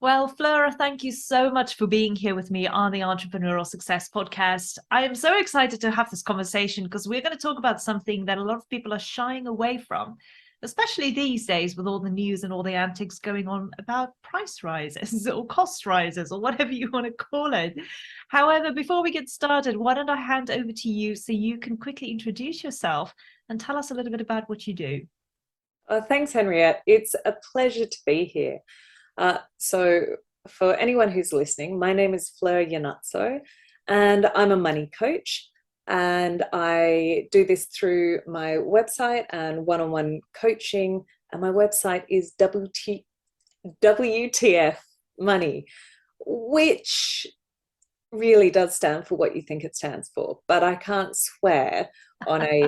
Well, Fleur, thank you so much for being here with me on the Entrepreneurial Success Podcast. I am so excited to have this conversation because we're going to talk about something that a lot of people are shying away from, especially these days with all the news and all the antics going on about price rises or cost rises or whatever you want to call it. However, before we get started, why don't I hand over to you so you can quickly introduce yourself and tell us a little bit about what you do? Thanks, Henriette. It's a pleasure to be here. So, for anyone who's listening, my name is Fleur Iannazzo, and I'm a money coach. And I do this through my website and one-on-one coaching. And my website is WTF Money, which really does stand for what you think it stands for. But I can't swear on a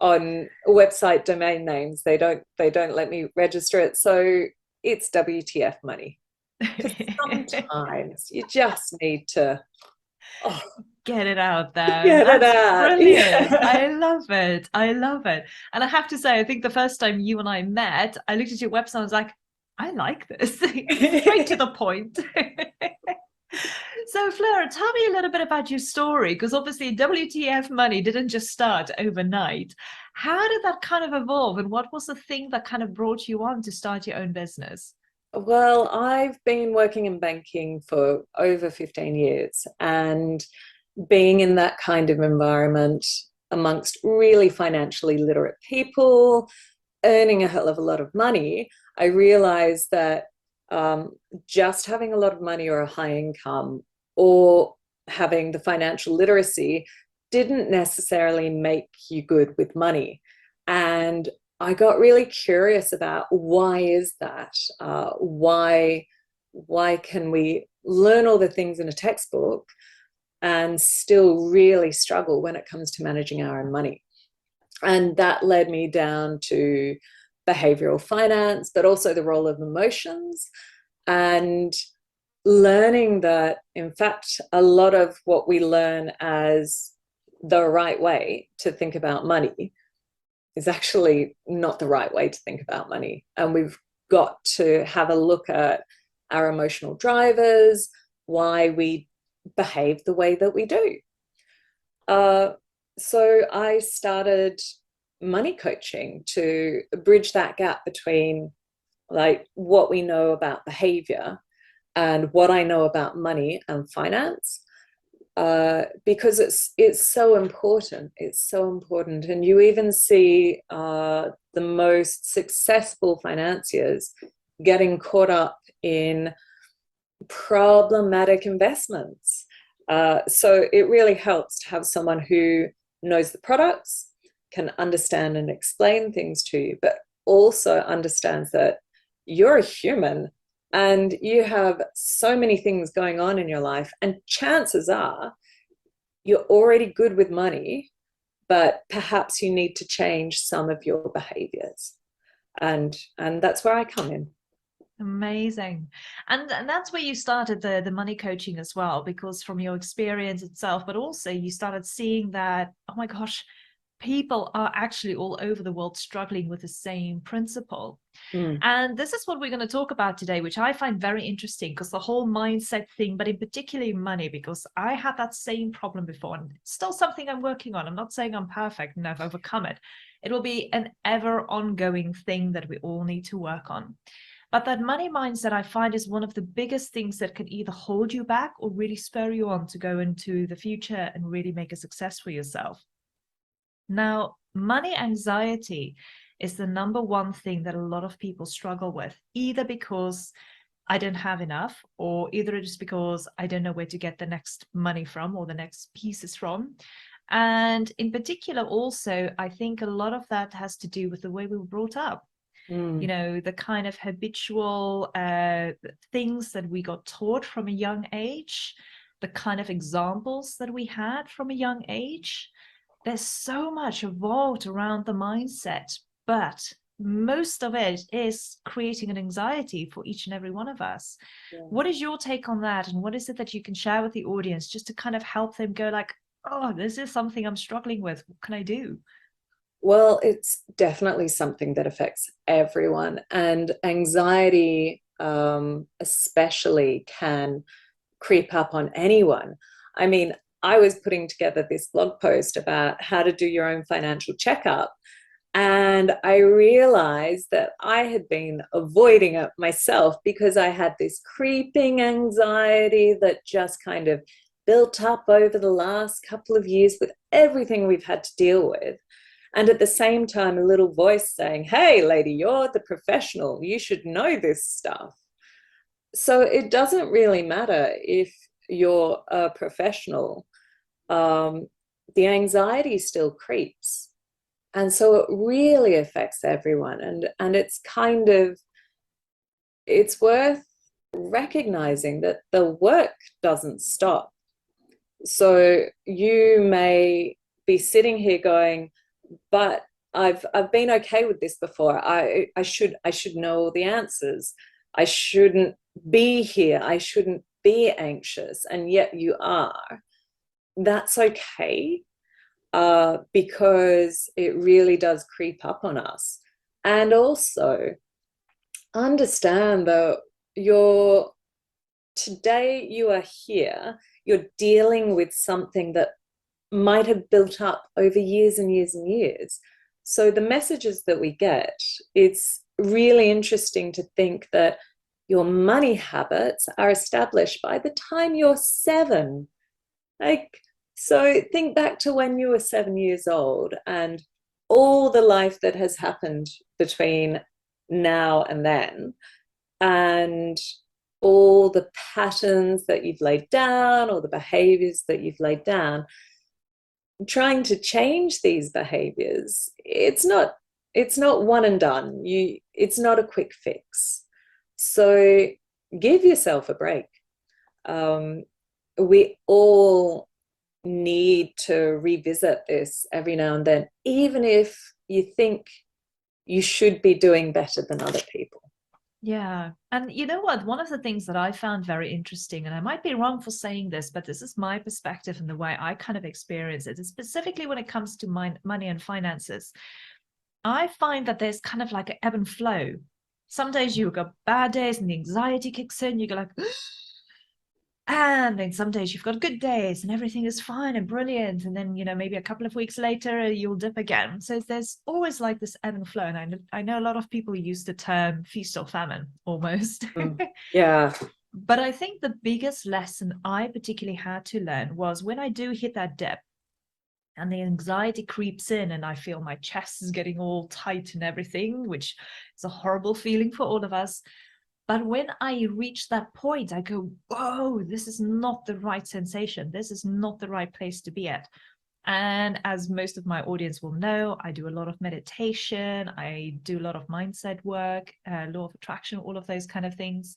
on website domain names. They don't let me register it. So it's WTF Money. Because sometimes you just need to Get it out there. get it That's out. brilliant. Yeah. I love it. I love it. And I have to say, I think the first time you and I met, I looked at your website and was like, I like this. Straight to the point. So, Fleur, tell me a little bit about your story, because obviously WTF Money didn't just start overnight. How did that kind of evolve, and what was the thing that kind of brought you on to start your own business? Well, I've been working in banking for over 15 years, and being in that kind of environment amongst really financially literate people, earning a hell of a lot of money, I realized that um, just having a lot of money or a high income or having the financial literacy didn't necessarily make you good with money. And I got really curious about why is that? Why can we learn all the things in a textbook and still really struggle when it comes to managing our own money? And that led me down to behavioral finance, but also the role of emotions and learning that, in fact, a lot of what we learn as the right way to think about money is actually not the right way to think about money. And we've got to have a look at our emotional drivers, why we behave the way that we do. Uh, so I started money coaching to bridge that gap between like what we know about behavior and what I know about money and finance, because it's so important. It's so important, and you even see the most successful financiers getting caught up in problematic investments. So it really helps to have someone who knows the products, can understand and explain things to you, but also understands that you're a human and you have so many things going on in your life. And chances are you're already good with money, but perhaps you need to change some of your behaviors. And that's where I come in. Amazing. And that's where you started the money coaching as well, because from your experience itself, but also you started seeing that, oh my gosh, people are actually all over the world struggling with the same principle. Mm. And this is what we're going to talk about today, which I find very interesting because the whole mindset thing, but in particular money, because I had that same problem before and it's still something I'm working on. I'm not saying I'm perfect and I've overcome it. It will be an ever ongoing thing that we all need to work on. But that money mindset, I find, is one of the biggest things that can either hold you back or really spur you on to go into the future and really make a success for yourself. Now, money anxiety is the number one thing that a lot of people struggle with, either because I don't have enough, or either just because I don't know where to get the next money from or the next pieces from. And in particular, also, I think a lot of that has to do with the way we were brought up. You Mm. know, the kind of habitual things that we got taught from a young age, the kind of examples that we had from a young age. There's so much evolved around the mindset, but most of it is creating an anxiety for each and every one of us. Yeah. What is your take on that? And what is it that you can share with the audience just to kind of help them go like, oh, this is something I'm struggling with. What can I do? Well, it's definitely something that affects everyone. And anxiety especially can creep up on anyone. I mean, I was putting together this blog post about how to do your own financial checkup. And I realized that I had been avoiding it myself because I had this creeping anxiety that just kind of built up over the last couple of years with everything we've had to deal with. And at the same time, a little voice saying, hey, lady, you're the professional. You should know this stuff. So it doesn't really matter if you're a professional. The anxiety still creeps. And so it really affects everyone. And it's kind of, it's worth recognizing that the work doesn't stop. So you may be sitting here going, but I've been okay with this before. I should know all the answers. I shouldn't be here. I shouldn't be anxious. And yet you are. That's okay. Because it really does creep up on us. And also understand that today you are here, you're dealing with something that might have built up over years and years and years. So the messages that we get, it's really interesting to think that your money habits are established by the time you're 7. Like, so think back to when you were 7 years old and all the life that has happened between now and then, and all the patterns that you've laid down, or the behaviors that you've laid down. Trying to change these behaviors, it's not one and done. It's not a quick fix. So give yourself a break. We all need to revisit this every now and then, even if you think you should be doing better than other people. Yeah. And you know what? One of the things that I found very interesting, and I might be wrong for saying this, but this is my perspective and the way I kind of experience it, is specifically when it comes to money and finances. I find that there's kind of like an ebb and flow. Some days you've got bad days and the anxiety kicks in. You go like, and then some days you've got good days and everything is fine and brilliant. And then, maybe a couple of weeks later, you'll dip again. So there's always like this ebb and flow. And I know a lot of people use the term feast or famine almost. Yeah. But I think the biggest lesson I particularly had to learn was when I do hit that dip and the anxiety creeps in and I feel my chest is getting all tight and everything, which is a horrible feeling for all of us. But when I reach that point, I go, whoa, this is not the right sensation. This is not the right place to be at. And as most of my audience will know, I do a lot of meditation. I do a lot of mindset work, law of attraction, all of those kind of things.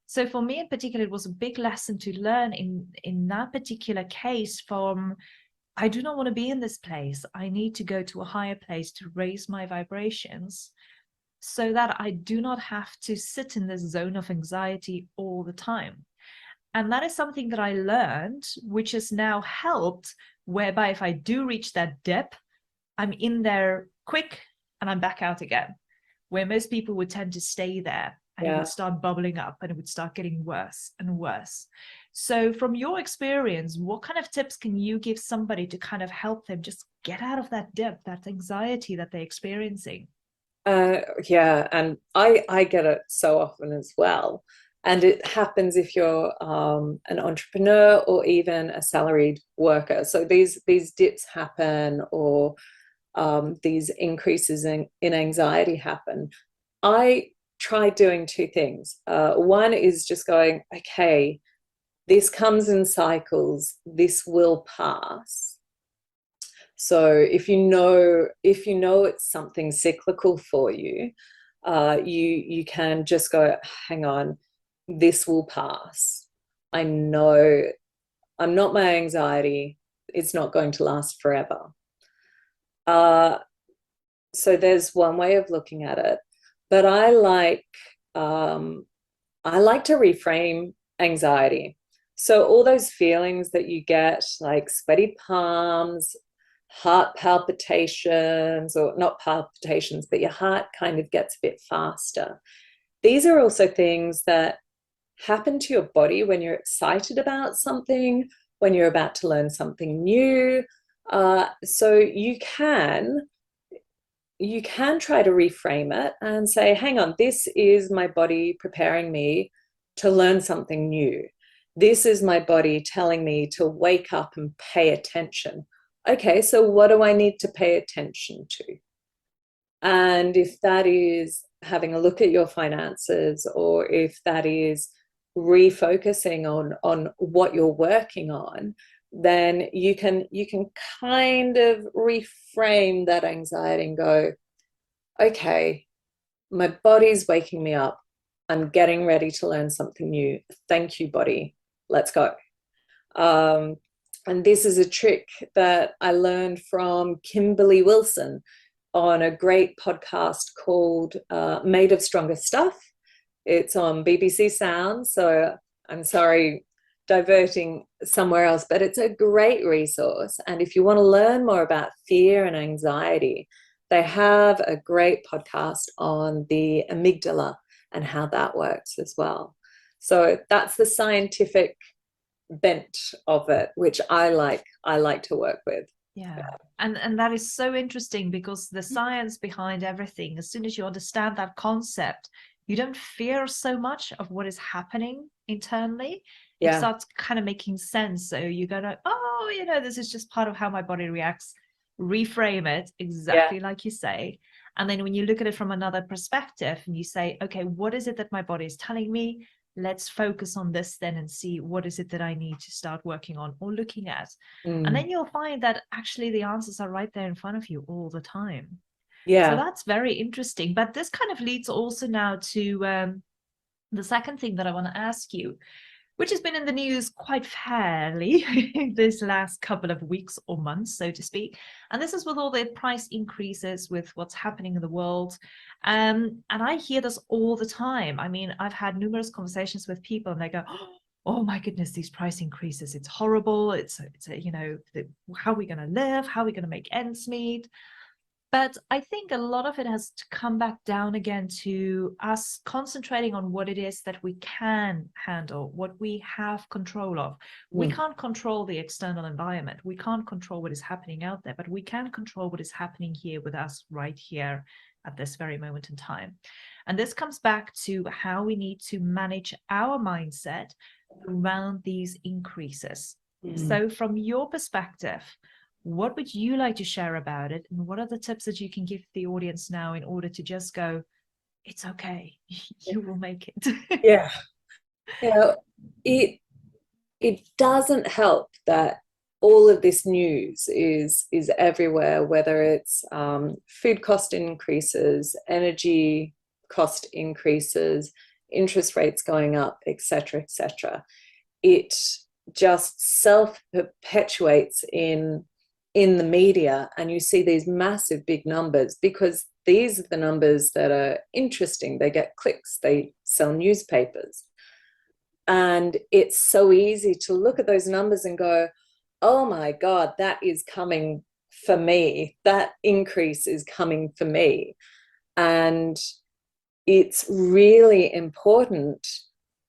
So for me in particular, it was a big lesson to learn in that particular case from, I do not want to be in this place. I need to go to a higher place to raise my vibrations, so that I do not have to sit in this zone of anxiety all the time. And that is something that I learned, which has now helped, whereby if I do reach that dip, I'm in there quick and I'm back out again, where most people would tend to stay there and it would start bubbling up and it would start getting worse and worse. So from your experience, what kind of tips can you give somebody to kind of help them just get out of that dip, that anxiety that they're experiencing? Yeah, and I get it so often as well. And it happens if you're an entrepreneur or even a salaried worker. So these dips happen, or these increases in anxiety happen. I try doing 2 things. One is just going, okay, this comes in cycles, this will pass. So if you know it's something cyclical for you, you can just go, hang on, this will pass. I know I'm not my anxiety. It's not going to last forever. So there's one way of looking at it, but I like to reframe anxiety. So all those feelings that you get, like sweaty palms, heart palpitations, or not palpitations, but your heart kind of gets a bit faster. these are also things that happen to your body when you're excited about something, when you're about to learn something new. So you can try to reframe it and say, hang on, this is my body preparing me to learn something new. This is my body telling me to wake up and pay attention. Okay, so what do I need to pay attention to? And if that is having a look at your finances, or if that is refocusing on what you're working on, then you can kind of reframe that anxiety and go, okay, my body's waking me up. I'm getting ready to learn something new. Thank you, body. Let's go. And this is a trick that I learned from Kimberly Wilson on a great podcast called Made of Stronger Stuff. It's on BBC Sounds, so I'm sorry, diverting somewhere else, but it's a great resource. And if you want to learn more about fear and anxiety, they have a great podcast on the amygdala and how that works as well. So that's the scientific bent of it, which I like to work with. Yeah. And that is so interesting, because the science behind everything, as soon as you understand that concept, you don't fear so much of what is happening internally. It starts kind of making sense. So you go to, oh, this is just part of how my body reacts. Reframe it exactly like you say. And then when you look at it from another perspective and you say, okay, what is it that my body is telling me? Let's focus on this then and see what is it that I need to start working on or looking at. And then you'll find that actually the answers are right there in front of you all the time. So that's very interesting. But this kind of leads also now to the second thing that I want to ask you, which has been in the news quite fairly this last couple of weeks or months, so to speak. And this is with all the price increases, with what's happening in the world. And I hear this all the time. I mean, I've had numerous conversations with people and they go, oh my goodness, these price increases, it's horrible. How are we going to live? How are we going to make ends meet? But I think a lot of it has to come back down again to us concentrating on what it is that we can handle, what we have control of. We can't control the external environment. We can't control what is happening out there, but we can control what is happening here with us right here at this very moment in time. And this comes back to how we need to manage our mindset around these increases. So from your perspective, what would you like to share about it? And what are the tips that you can give the audience now in order to just go, it's okay, you will make it? It doesn't help that all of this news is everywhere, whether it's food cost increases, energy cost increases, interest rates going up, etc., etc. It just self-perpetuates in the media, and you see these massive big numbers because these are the numbers that are interesting. They get clicks, they sell newspapers. And it's so easy to look at those numbers and go, oh my God, that is coming for me. That increase is coming for me. And it's really important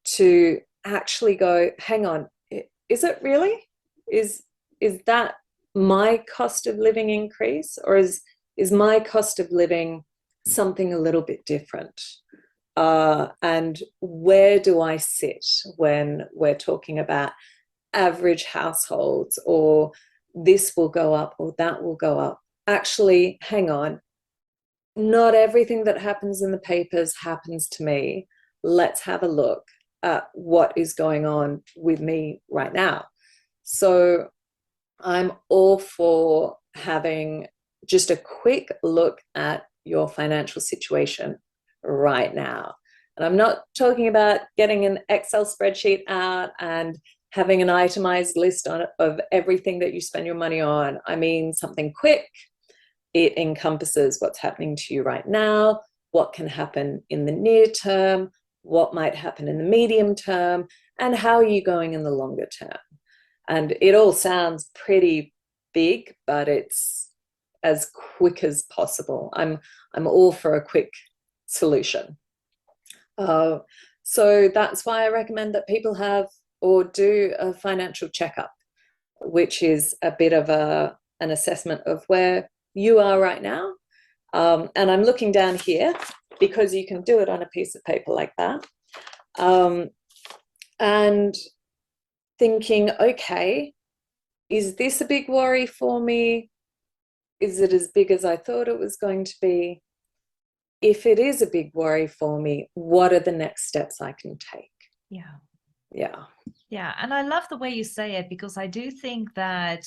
to actually go, hang on, is it really? Is that my cost of living increase, or is my cost of living something a little bit different? And where do I sit when we're talking about average households, or this will go up or that will go up? Actually, hang on, not everything that happens in the papers happens to me. Let's have a look at what is going on with me right now. So I'm all for having just a quick look at your financial situation right now. And I'm not talking about getting an Excel spreadsheet out and having an itemized list of everything that you spend your money on. I mean, something quick. It encompasses what's happening to you right now, what can happen in the near term, what might happen in the medium term, and how are you going in the longer term. And it all sounds pretty big, but it's as quick as possible. I'm all for a quick solution. Uh, so that's why I recommend that people have or do a financial checkup, which is a bit of an assessment of where you are right now. And I'm looking down here because you can do it on a piece of paper like that. And thinking, okay, is this a big worry for me? Is it as big as I thought it was going to be? If it is a big worry for me, what are the next steps I can take? Yeah. Yeah. Yeah. And I love the way you say it, because I do think that,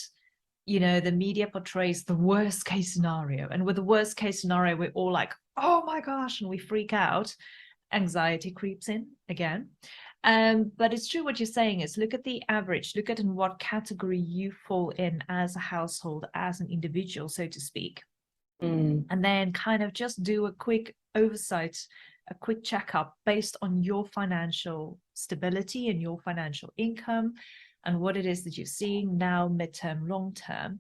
you know, the media portrays the worst case scenario. And with the worst case scenario, we're all like, oh my gosh, and we freak out. Anxiety creeps in again. But it's true what you're saying is look at the average, look at in what category you fall in as a household, as an individual, so to speak. And then kind of just do a quick oversight, a quick checkup based on your financial stability and your financial income and what it is that you're seeing now, midterm, long term.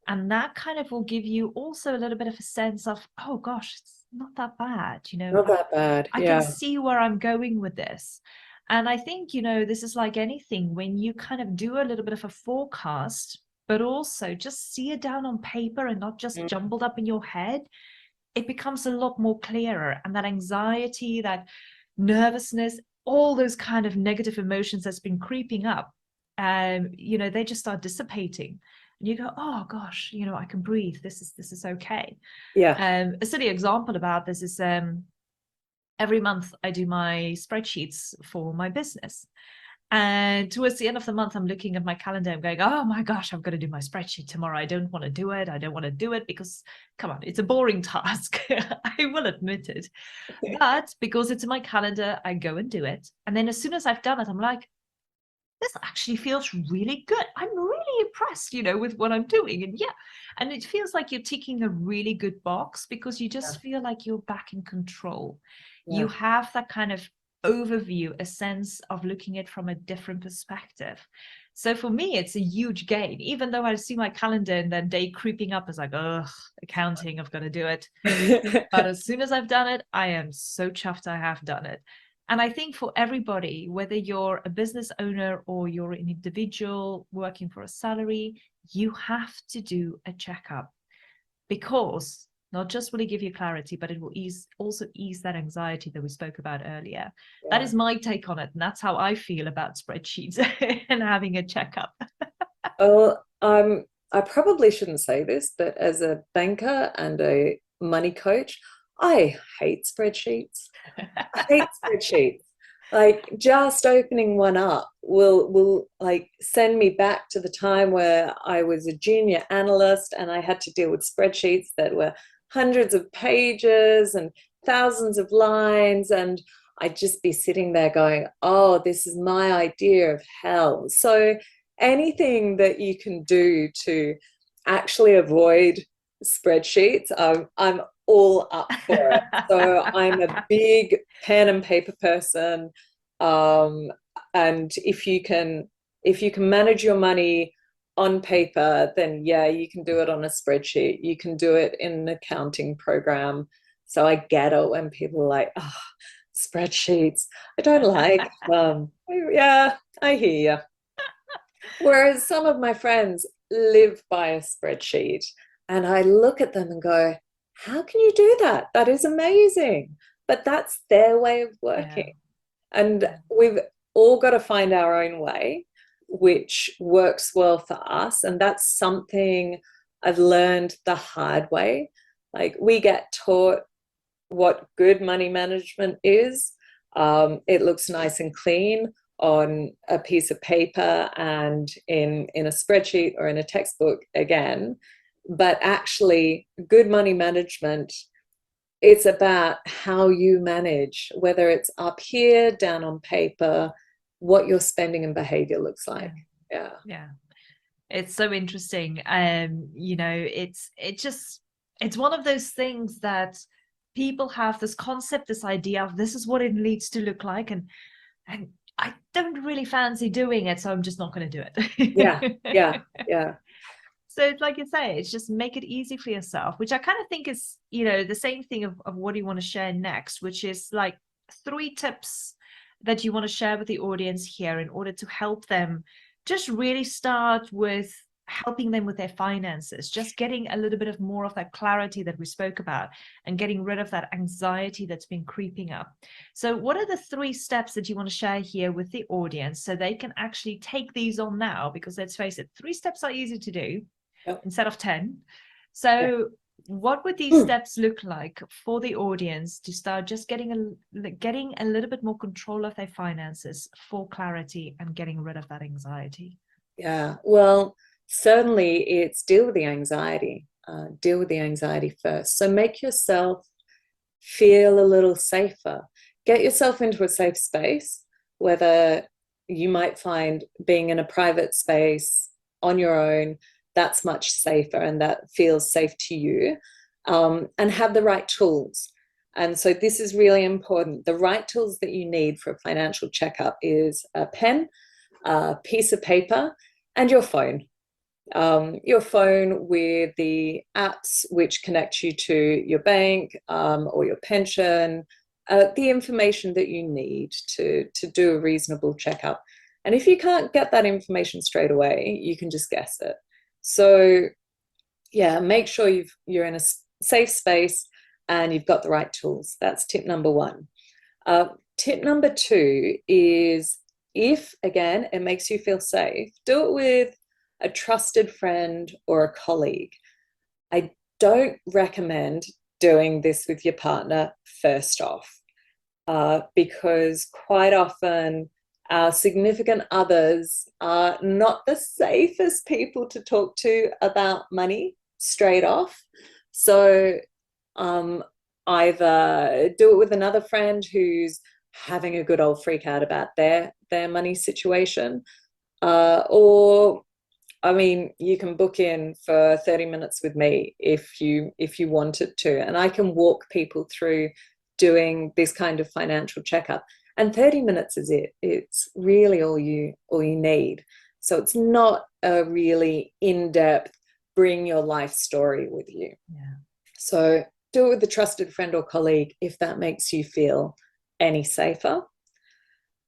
And that kind of will give you also a little bit of a sense of, oh gosh, it's not that bad. You know, Not that bad. I can Yeah. see where I'm going with this. And I think, you know, this is like anything, when you kind of do a little bit of a forecast, but also just see it down on paper and not just jumbled up in your head, it becomes a lot more clearer. And that anxiety, that nervousness, all those kind of negative emotions that's been creeping up, you know, they just start dissipating. And you go, oh gosh, you know, I can breathe. This is okay. Yeah. A silly example about this is every month I do my spreadsheets for my business. And towards the end of the month, I'm looking at my calendar. I'm going, oh my gosh, I've got to do my spreadsheet tomorrow. I don't want to do it. I don't want to do it because, come on, it's a boring task. I will admit it. But because it's in my calendar, I go and do it. And then as soon as I've done it, I'm like, this actually feels really good. I'm really impressed, you know, with what I'm doing. And yeah, and it feels like you're ticking a really good box because you just feel like you're back in control. You Yeah. have that kind of overview, a sense of looking at it from a different perspective. So for me, it's a huge gain, even though I see my calendar and then day creeping up as like, ugh, accounting, I've got to do it. But as soon as I've done it, I am so chuffed I have done it. And I think for everybody, whether you're a business owner or you're an individual working for a salary, you have to do a checkup, because not just will it give you clarity, but it will also ease that anxiety that we spoke about earlier. That Yeah. is my take on it. And that's how I feel about spreadsheets and having a checkup. Oh, I probably shouldn't say this, but as a banker and a money coach, I hate spreadsheets. I hate spreadsheets. Like just opening one up will like send me back to the time where I was a junior analyst and I had to deal with spreadsheets that were hundreds of pages and thousands of lines, and I'd just be sitting there going, oh, this is my idea of hell. So anything that you can do to actually avoid spreadsheets, I'm all up for it. So I'm a big pen and paper person. And if you can manage your money on paper, then yeah, you can do it on a spreadsheet. You can do it in an accounting program. So I get it when people are like, oh, spreadsheets. I don't like them. Yeah, I hear you. Whereas some of my friends live by a spreadsheet, and I look at them and go, how can you do that? That is amazing. But that's their way of Yeah. working. And Yeah. we've all got to find our own way, which works well for us. And that's something I've learned the hard way. Like we get taught what good money management is. It looks nice and clean on a piece of paper and in a spreadsheet or in a textbook again. But actually, good money management, it's about how you manage, whether it's up here, down on paper, what your spending and behavior looks like. Yeah. Yeah. It's so interesting. You know, it's one of those things that people have this concept, this idea of this is what it needs to look like, and I don't really fancy doing it, so I'm just not going to do Yeah. it. Yeah. Yeah. So it's like you say, it's just make it easy for yourself, which I kind of think is, you know, the same thing of what do you want to share next, which is like 3 tips that you want to share with the audience here in order to help them just really start with helping them with their finances, just getting a little bit of more of that clarity that we spoke about and getting rid of that anxiety that's been creeping up. So what are the 3 steps that you want to share here with the audience so they can actually take these on now? Because let's face it, 3 steps are easy to do instead of 10. So what would these steps look like for the audience to start just getting a little bit more control of their finances for clarity and getting rid of that anxiety? Yeah, well, certainly it's deal with the anxiety. Deal with the anxiety first. So make yourself feel a little safer. Get yourself into a safe space, whether you might find being in a private space on your own, that's much safer and that feels safe to you, and have the right tools. And so this is really important. The right tools that you need for a financial checkup is a pen, a piece of paper, and your phone. Your phone with the apps which connect you to your bank, or your pension, the information that you need to do a reasonable checkup. And if you can't get that information straight away, you can just guess it. So yeah, make sure you're in a safe space and you've got the right tools. That's tip number 1. Tip number 2 is, if again it makes you feel safe, do it with a trusted friend or a colleague. I don't recommend doing this with your partner first off, because quite often our significant others are not the safest people to talk to about money straight off. So either do it with another friend who's having a good old freak out about their money situation, or I mean, you can book in for 30 minutes with me if you wanted to, and I can walk people through doing this kind of financial checkup. And 30 minutes is it. It's really all you need. So it's not a really in-depth, bring your life story with you. Yeah. So do it with a trusted friend or colleague if that makes you feel any safer.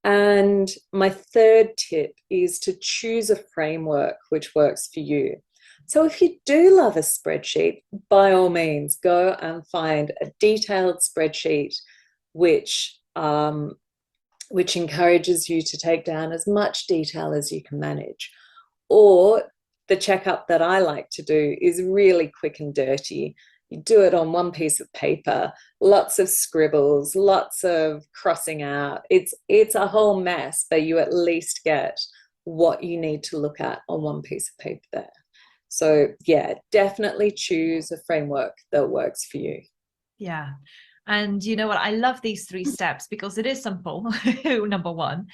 And my 3rd tip is to choose a framework which works for you. So if you do love a spreadsheet, by all means, go and find a detailed spreadsheet which encourages you to take down as much detail as you can manage. Or the checkup that I like to do is really quick and dirty. You do it on one piece of paper, lots of scribbles, lots of crossing out. It's a whole mess, but you at least get what you need to look at on one piece of paper there. So yeah, definitely choose a framework that works for you. Yeah. And you know what? I love these 3 steps because it is simple. Number 1,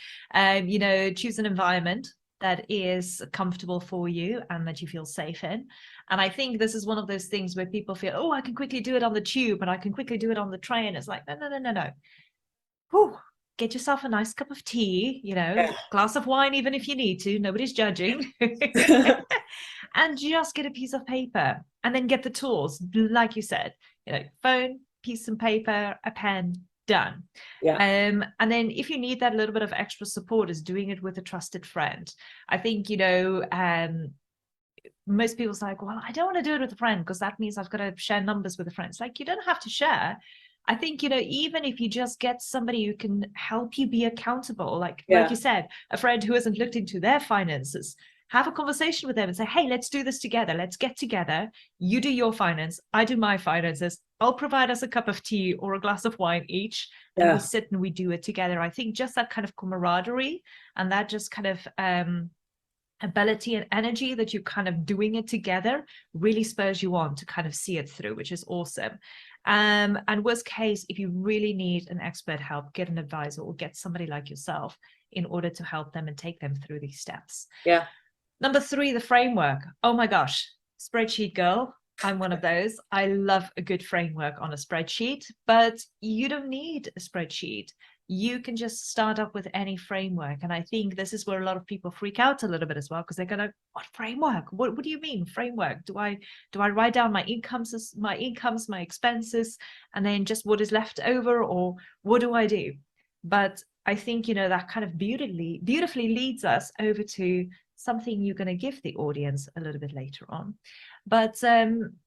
choose an environment that is comfortable for you and that you feel safe in. And I think this is one of those things where people feel, oh, I can quickly do it on the tube and I can quickly do it on the train. It's like, no. Whew. Get yourself a nice cup of tea, glass of wine, even if you need to, nobody's judging. And just get a piece of paper and then get the tools, like you said, phone, piece of paper, a pen, done. Yeah. And then if you need that little bit of extra support, is doing it with a trusted friend. I think, most people's like, well, I don't want to do it with a friend because that means I've got to share numbers with a friend. It's like, you don't have to share. I think, even if you just get somebody who can help you be accountable, like you said, a friend who hasn't looked into their finances, have a conversation with them and say, hey, let's do this together. Let's get together. You do your finance. I do my finances. I'll provide us a cup of tea or a glass of wine each. And we sit and we do it together. I think just that kind of camaraderie and that just kind of ability and energy that you're kind of doing it together really spurs you on to kind of see it through, which is awesome. And worst case, if you really need an expert help, get an advisor or get somebody like yourself in order to help them and take them through these steps. Yeah. Number 3, the framework. Oh my gosh, spreadsheet girl. I'm one of those. I love a good framework on a spreadsheet, but you don't need a spreadsheet. you can just start up with any framework. And I think this is where a lot of people freak out a little bit as well, because they're gonna, what framework? What do you mean framework? Do I write down my incomes, my expenses, and then just what is left over, or what do I do? But I think, that kind of beautifully leads us over to something you're going to give the audience a little bit later on. But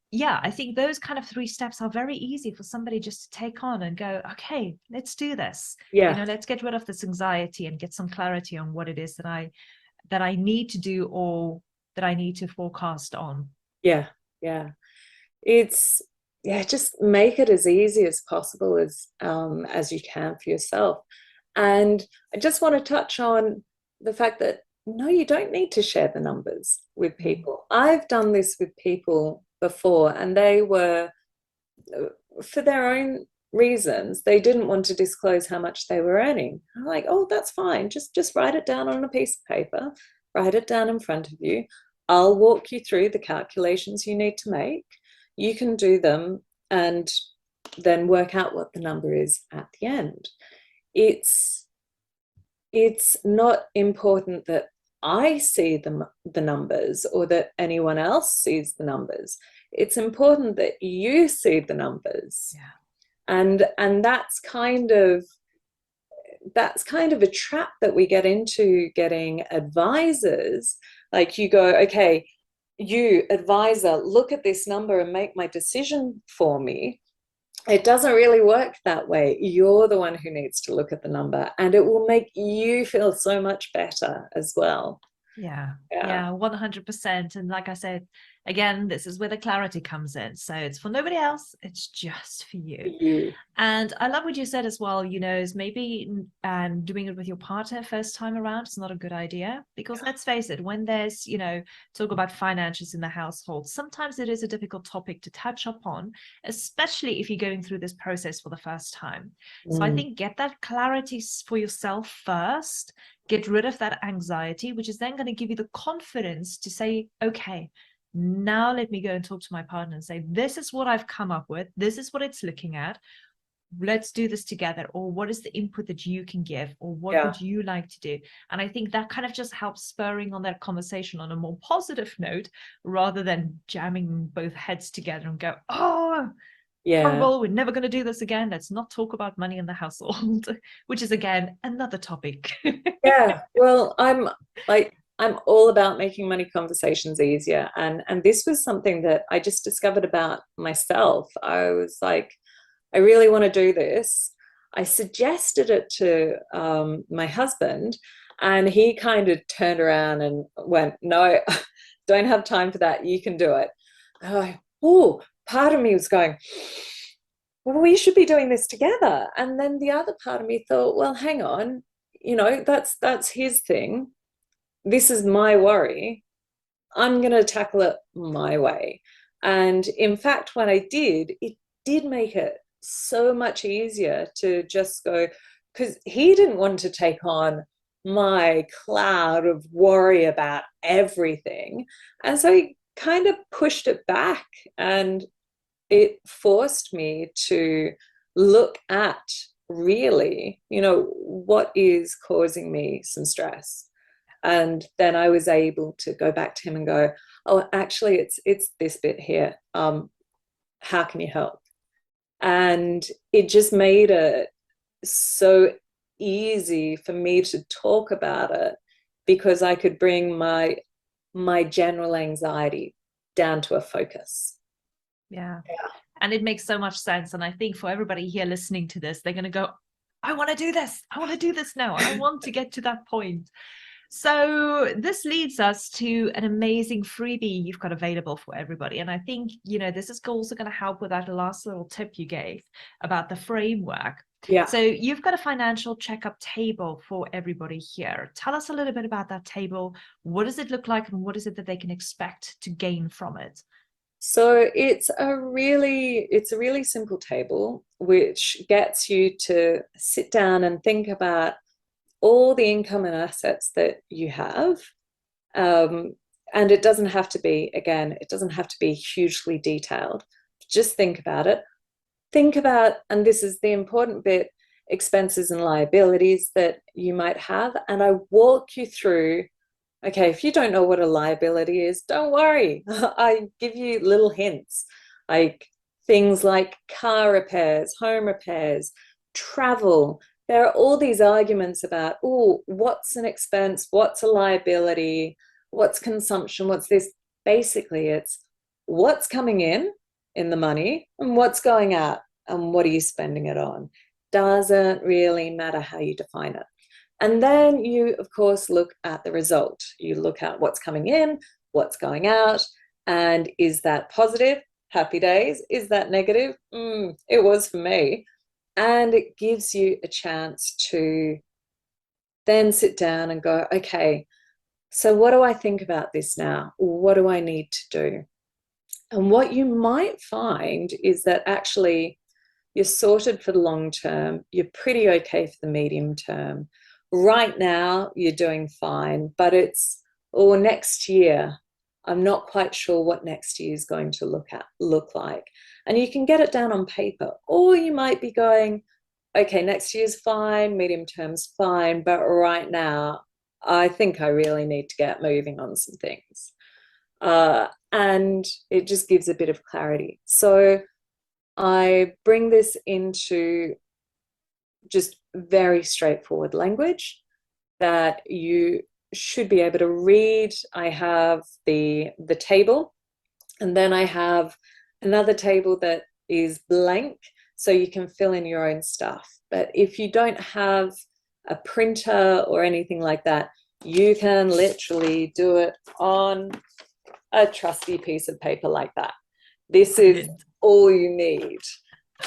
yeah, I think those kind of 3 steps are very easy for somebody just to take on and go, okay, let's do this. Yeah. Let's get rid of this anxiety and get some clarity on what it is that I need to do, or that I need to forecast on. Yeah. It's just make it as easy as possible as you can for yourself. And I just want to touch on the fact that no, you don't need to share the numbers with people. I've done this with people before, and they were, for their own reasons, they didn't want to disclose how much they were earning. I'm like, oh, that's fine. Just write it down on a piece of paper, write it down in front of you. I'll walk you through the calculations you need to make. You can do them and then work out what the number is at the end. It's not important that I see the numbers, or that anyone else sees the numbers. It's important that you see the numbers. Yeah. And that's kind of a trap that we get into getting advisors. Like, you go, okay, you advisor, look at this number and make my decision for me. It doesn't really work that way. You're the one who needs to look at the number, and it will make you feel so much better as well. Yeah, 100%. And like I said, again, this is where the clarity comes in. So it's for nobody else, it's just for you. And I love what you said as well, is maybe doing it with your partner first time around is not a good idea, because let's face it, when there's, talk about finances in the household, sometimes it is a difficult topic to touch upon, especially if you're going through this process for the first time. So I think get that clarity for yourself first. Get rid of that anxiety, which is then going to give you the confidence to say, okay, now let me go and talk to my partner and say, this is what I've come up with. This is what it's looking at. Let's do this together. Or what is the input that you can give? Or what would you like to do? And I think that kind of just helps spurring on that conversation on a more positive note, rather than jamming both heads together and go, oh, horrible, we're never going to do this again. Let's not talk about money in the household, which is, again, another topic. Yeah, well, I'm all about making money conversations easier. And this was something that I just discovered about myself. I was like, I really want to do this. I suggested it to my husband, and he kind of turned around and went, no, don't have time for that. You can do it. Oh, part of me was going, well, we should be doing this together. And then the other part of me thought, well, hang on, that's his thing. This is my worry. I'm going to tackle it my way. And in fact, when I did, it did make it so much easier to just go, because he didn't want to take on my cloud of worry about everything. And so he kind of pushed it back, and it forced me to look at really, what is causing me some stress. And then I was able to go back to him and go, oh, actually, it's this bit here. How can you help? And it just made it so easy for me to talk about it, because I could bring my general anxiety down to a focus. Yeah. And it makes so much sense. And I think for everybody here listening to this, they're going to go, I want to do this. I want to do this now. I want to get to that point. So this leads us to an amazing freebie you've got available for everybody. And I think, this is also going to help with that last little tip you gave about the framework. Yeah. So you've got a financial checkup table for everybody here. Tell us a little bit about that table. What does it look like, and what is it that they can expect to gain from it? So it's a really simple table, which gets you to sit down and think about all the income and assets that you have. And it doesn't have to be, hugely detailed. Just think about it. Think about, and this is the important bit, expenses and liabilities that you might have. And I walk you through, okay, if you don't know what a liability is, don't worry. I give you little hints, like things like car repairs, home repairs, travel. There are all these arguments about, oh, what's an expense? What's a liability? What's consumption? What's this? Basically, it's what's coming in the money and what's going out and what are you spending it on. Doesn't really matter how you define it. And then you, of course, look at the result. You look at what's coming in, what's going out, and is that positive? Happy days. Is that negative? It was for me. And it gives you a chance to then sit down and go, okay, so what do I think about this now? What do I need to do? And what you might find is that actually you're sorted for the long term, you're pretty okay for the medium term. Right now, you're doing fine, but it's, or next year, I'm not quite sure what next year is going to look like. And you can get it down on paper, or you might be going, okay, next year's fine, medium term's fine, but right now, I think I really need to get moving on some things. And it just gives a bit of clarity. So I bring this into just very straightforward language that you should be able to read. I have the table, and then I have another table that is blank, so you can fill in your own stuff. But if you don't have a printer or anything like that, you can literally do it on a trusty piece of paper like that. This is all you need.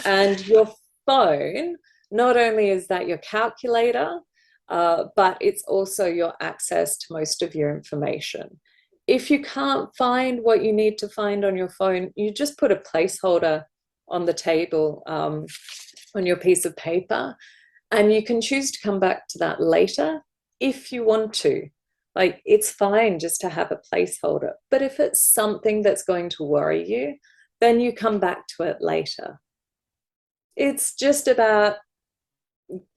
And your phone, not only is that your calculator, but it's also your access to most of your information. If you can't find what you need to find on your phone, you just put a placeholder on the table on your piece of paper, and you can choose to come back to that later if you want to. Like, it's fine just to have a placeholder, but if it's something that's going to worry you, then you come back to it later. It's just about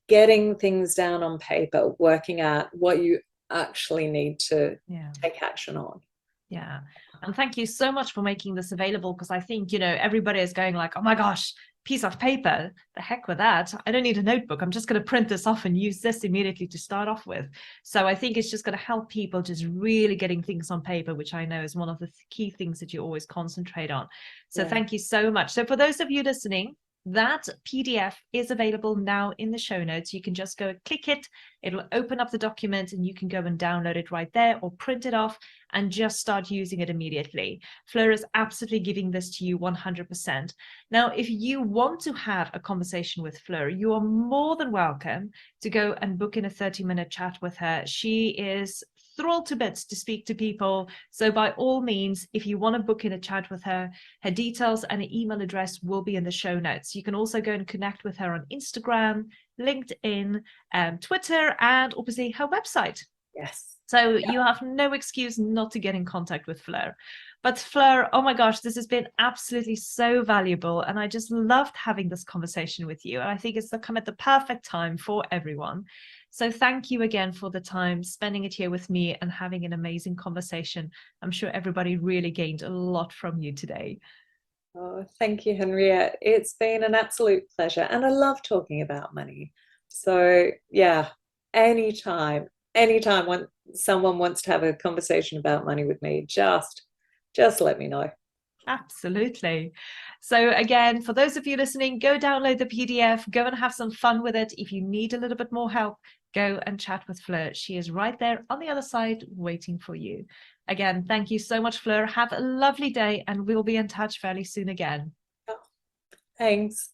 getting things down on paper, working out what you actually need to take action on. Yeah. And thank you so much for making this available, because I think, you know, everybody is going like, oh my gosh, piece of paper, the heck with that. I don't need a notebook. I'm just going to print this off and use this immediately to start off with. So I think it's just going to help people just really getting things on paper, which I know is one of the key things that you always concentrate on. So thank you so much. So for those of you listening, that PDF is available now in the show notes. You can just go click it. It'll open up the document and you can go and download it right there or print it off and just start using it immediately. Fleur is absolutely giving this to you 100%. Now, if you want to have a conversation with Fleur, you are more than welcome to go and book in a 30-minute chat with her. She is thrilled to bits to speak to people. So by all means, if you want to book in a chat with her, her details and her email address will be in the show notes. You can also go and connect with her on Instagram, LinkedIn, Twitter, and obviously her website. Yes. So you have no excuse not to get in contact with Fleur. But Fleur, oh my gosh, this has been absolutely so valuable. And I just loved having this conversation with you. And I think it's come at the perfect time for everyone. So thank you again for the time, spending it here with me and having an amazing conversation. I'm sure everybody really gained a lot from you today. Oh, thank you, Henriette. It's been an absolute pleasure. And I love talking about money. So yeah, anytime when someone wants to have a conversation about money with me, just let me know. Absolutely. So again, for those of you listening, go download the PDF, go and have some fun with it. If you need a little bit more help, go and chat with Fleur. She is right there on the other side waiting for you. Again, thank you so much, Fleur. Have a lovely day and we'll be in touch fairly soon again. Thanks.